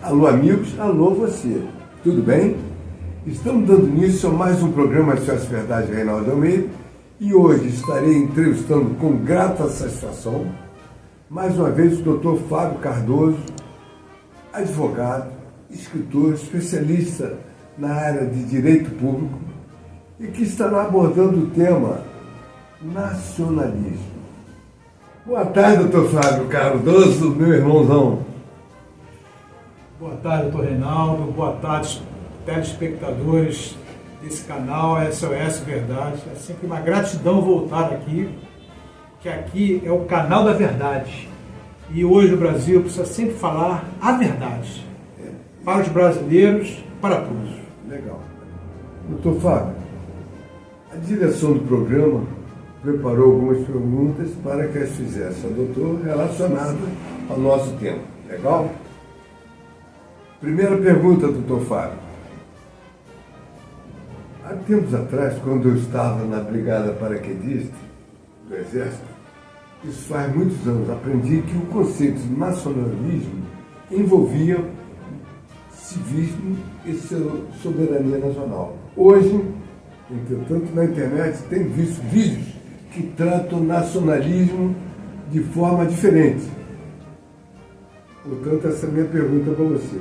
Alô amigos, alô você, tudo bem? Estamos dando início a mais um programa SOS Verdade Reinaldo Almeida e hoje estarei entrevistando com grata satisfação mais uma vez o Dr. Fábio Cardoso, advogado, escritor, especialista na área de direito público e que estará abordando o tema nacionalismo. Boa tarde, Dr. Fábio Cardoso, meu irmãozão. Boa tarde, doutor Reinaldo. Boa tarde, telespectadores desse canal SOS Verdade. É sempre uma gratidão voltar aqui, que aqui é o canal da verdade. E hoje o Brasil precisa sempre falar a verdade. Para os brasileiros, para todos. Legal. Doutor Fábio, a direção do programa preparou algumas perguntas para que as fizesse ao doutor relacionadas ao nosso tema. Legal? Primeira pergunta, doutor Fábio. Há tempos atrás, quando eu estava na Brigada Paraquedista do Exército, isso faz muitos anos, aprendi que o conceito de nacionalismo envolvia civismo e soberania nacional. Hoje, entretanto, na internet tem visto vídeos que tratam o nacionalismo de forma diferente. Portanto, essa é a minha pergunta para você.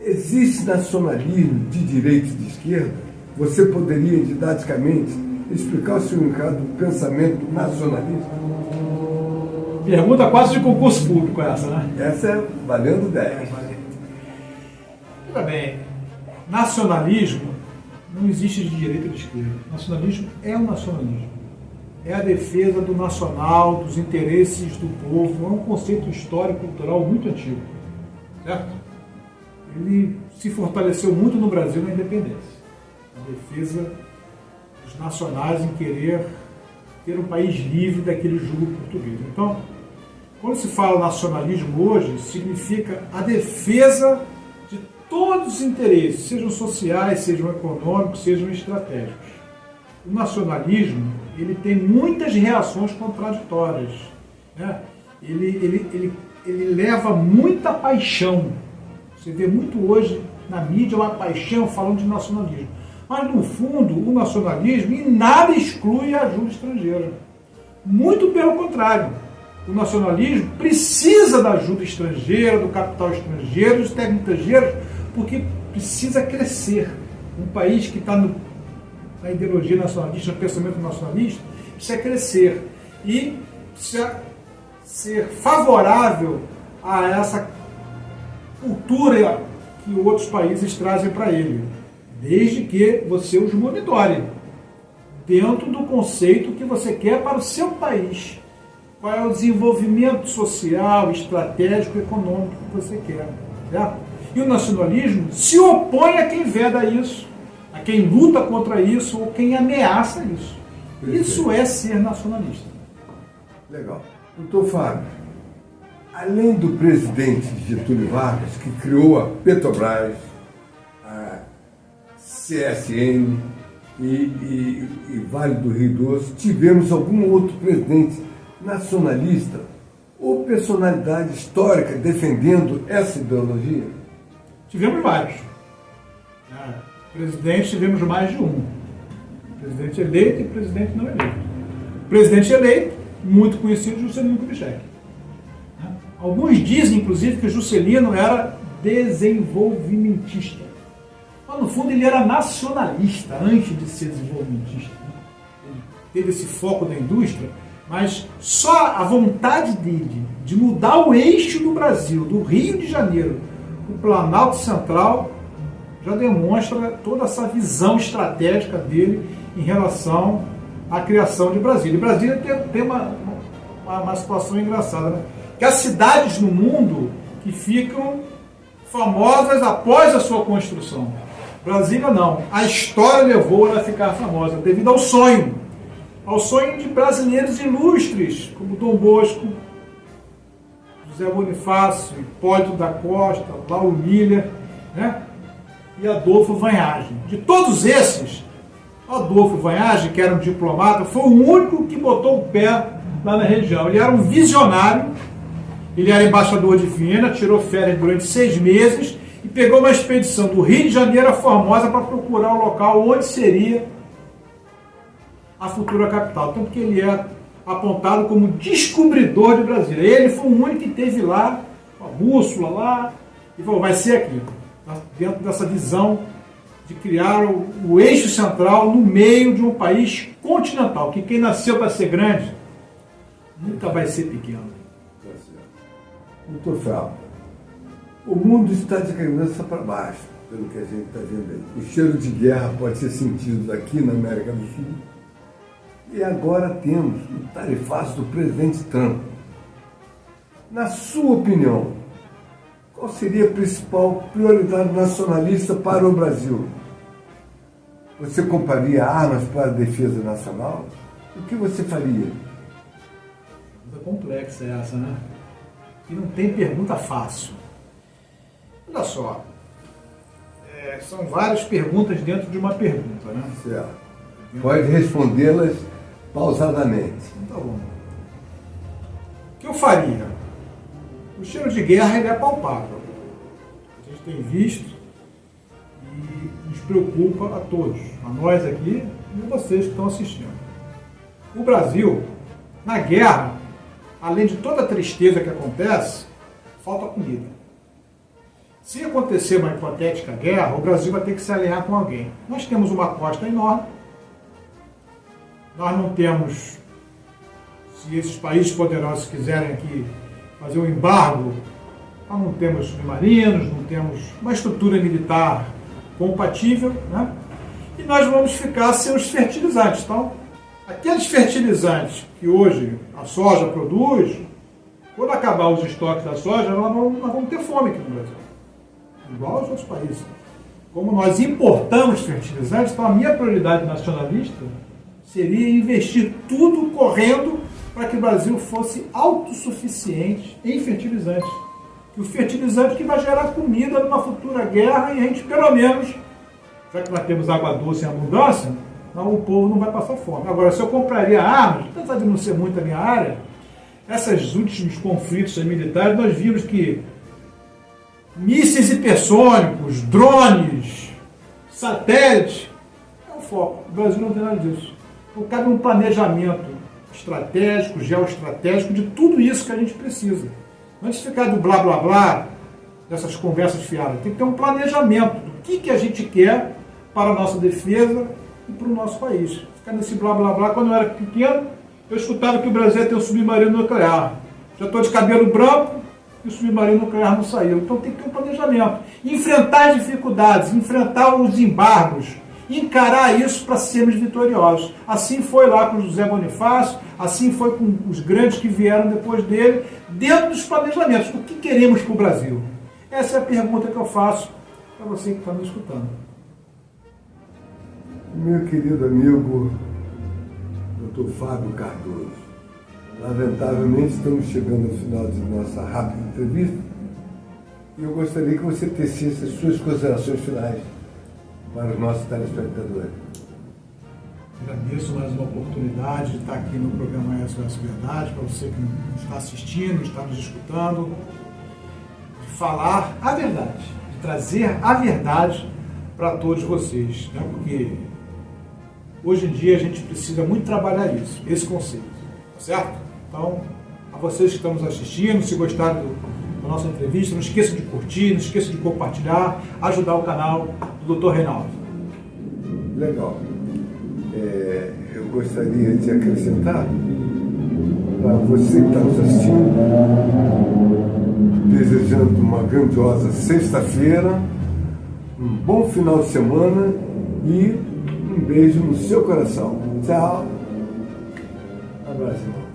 Existe nacionalismo de direita e de esquerda? Você poderia, didaticamente, explicar o significado do pensamento nacionalista? Pergunta quase de concurso público essa, né? Essa é valendo 10. Tudo bem. Nacionalismo não existe de direita ou de esquerda. Nacionalismo é o nacionalismo. É a defesa do nacional, dos interesses do povo. É um conceito histórico e cultural muito antigo. Certo? Ele se fortaleceu muito no Brasil na independência. A defesa dos nacionais em querer ter um país livre daquele jugo português. Então, quando se fala nacionalismo hoje, significa a defesa de todos os interesses, sejam sociais, sejam econômicos, sejam estratégicos. O nacionalismo, ele tem muitas reações contraditórias, né? Ele leva muita paixão. Você vê muito hoje na mídia uma paixão falando de nacionalismo. Mas, no fundo, o nacionalismo em nada exclui a ajuda estrangeira. Muito pelo contrário. O nacionalismo precisa da ajuda estrangeira, do capital estrangeiro, dos técnicos estrangeiros, porque precisa crescer. Um país que está na ideologia nacionalista, no pensamento nacionalista, precisa crescer e precisa ser favorável a essa cultura que outros países trazem para ele, desde que você os monitore dentro do conceito que você quer para o seu país. Qual é o desenvolvimento social, estratégico, econômico que você quer. Certo? E o nacionalismo se opõe a quem veda isso, a quem luta contra isso ou quem ameaça isso. Perfeito. Isso é ser nacionalista. Legal. Doutor Fábio, além do presidente Getúlio Vargas, que criou a Petrobras, a CSN e Vale do Rio Doce, tivemos algum outro presidente nacionalista ou personalidade histórica defendendo essa ideologia? Tivemos vários. Presidente, tivemos mais de um. Presidente eleito e presidente não eleito. Presidente eleito, muito conhecido, Juscelino Kubitschek. Alguns dizem, inclusive, que Juscelino era desenvolvimentista. Mas, no fundo, ele era nacionalista antes de ser desenvolvimentista. Ele teve esse foco da indústria, mas só a vontade dele de mudar o eixo do Brasil, do Rio de Janeiro para o Planalto Central, já demonstra toda essa visão estratégica dele em relação à criação de Brasília. E Brasília tem uma situação engraçada, né? Que há cidades no mundo que ficam famosas após a sua construção. Brasília não. A história levou ela a ficar famosa devido ao sonho de brasileiros ilustres, como Dom Bosco, José Bonifácio, Hipólito da Costa, Lauro Miller, né? E Adolfo Vanhagem. De todos esses, Adolfo Vanhagem, que era um diplomata, foi o único que botou o pé lá na região. Ele era um visionário, Ele era embaixador de Viena, tirou férias durante 6 meses e pegou uma expedição do Rio de Janeiro a Formosa para procurar o local onde seria a futura capital. Tanto que ele é apontado como descobridor de Brasília. Ele foi o único que esteve lá, com a bússola lá, e falou, vai ser aqui, dentro dessa visão de criar o eixo central no meio de um país continental, que quem nasceu para ser grande nunca vai ser pequeno. Doutor Frau, o mundo está de cabeça para baixo, pelo que a gente está vendo aí. O cheiro de guerra pode ser sentido aqui na América do Sul. E agora temos o tarifaço do presidente Trump. Na sua opinião, qual seria a principal prioridade nacionalista para o Brasil? Você compraria armas para a defesa nacional? O que você faria? Pergunta complexa essa, né? E não tem pergunta fácil. Olha só, são várias perguntas dentro de uma pergunta, né? Certo. Pode respondê-las pausadamente. Então, tá bom. O que eu faria? O cheiro de guerra ele é palpável. A gente tem visto e nos preocupa a todos, a nós aqui e vocês que estão assistindo. O Brasil, na guerra, além de toda a tristeza que acontece, falta comida. Se acontecer uma hipotética guerra, o Brasil vai ter que se alinhar com alguém. Nós temos uma costa enorme, nós não temos, se esses países poderosos quiserem aqui fazer um embargo, nós não temos submarinos, não temos uma estrutura militar compatível, né? E nós vamos ficar sem os fertilizantes. Então, aqueles fertilizantes que hoje a soja produz, quando acabar os estoques da soja, nós vamos ter fome aqui no Brasil. Igual aos outros países. Como nós importamos fertilizantes, então a minha prioridade nacionalista seria investir tudo correndo para que o Brasil fosse autossuficiente em fertilizantes. Que o fertilizante que vai gerar comida numa futura guerra e a gente, pelo menos, já que nós temos água doce em abundância, então o povo não vai passar fome. Agora, se eu compraria armas, apesar de não ser muito a minha área, esses últimos conflitos militares, nós vimos que mísseis hipersônicos, drones, satélites, é o foco. O Brasil não tem nada disso. Então, cabe um planejamento estratégico, geoestratégico, de tudo isso que a gente precisa. Antes de ficar do blá blá blá, dessas conversas fiadas, tem que ter um planejamento do que a gente quer para a nossa defesa e para o nosso país. Ficar nesse blá blá blá, quando eu era pequeno, eu escutava que o Brasil ia ter um submarino nuclear. Já estou de cabelo branco e o submarino nuclear não saiu. Então tem que ter um planejamento. Enfrentar as dificuldades, enfrentar os embargos, encarar isso para sermos vitoriosos. Assim foi lá com José Bonifácio, assim foi com os grandes que vieram depois dele, dentro dos planejamentos. O que queremos para o Brasil? Essa é a pergunta que eu faço para você que está me escutando. Meu querido amigo Dr. Fábio Cardoso, lamentavelmente estamos chegando ao final de nossa rápida entrevista e eu gostaria que você tecesse as suas considerações finais para os nossos telespectadores. Agradeço mais uma oportunidade de estar aqui no programa SOS Verdade, para você que está assistindo, está nos escutando, de falar a verdade, de trazer a verdade para todos vocês, né? Porque hoje em dia a gente precisa muito trabalhar isso, esse conceito, tá certo? Então, a vocês que estão nos assistindo, se gostaram da nossa entrevista, não esqueça de curtir, não esqueça de compartilhar, ajudar o canal do Dr. Reinaldo. Legal. Eu gostaria de acrescentar para você que está nos assistindo, desejando uma grandiosa sexta-feira, um bom final de semana e um beijo no seu coração. Tchau. Abraço, irmão.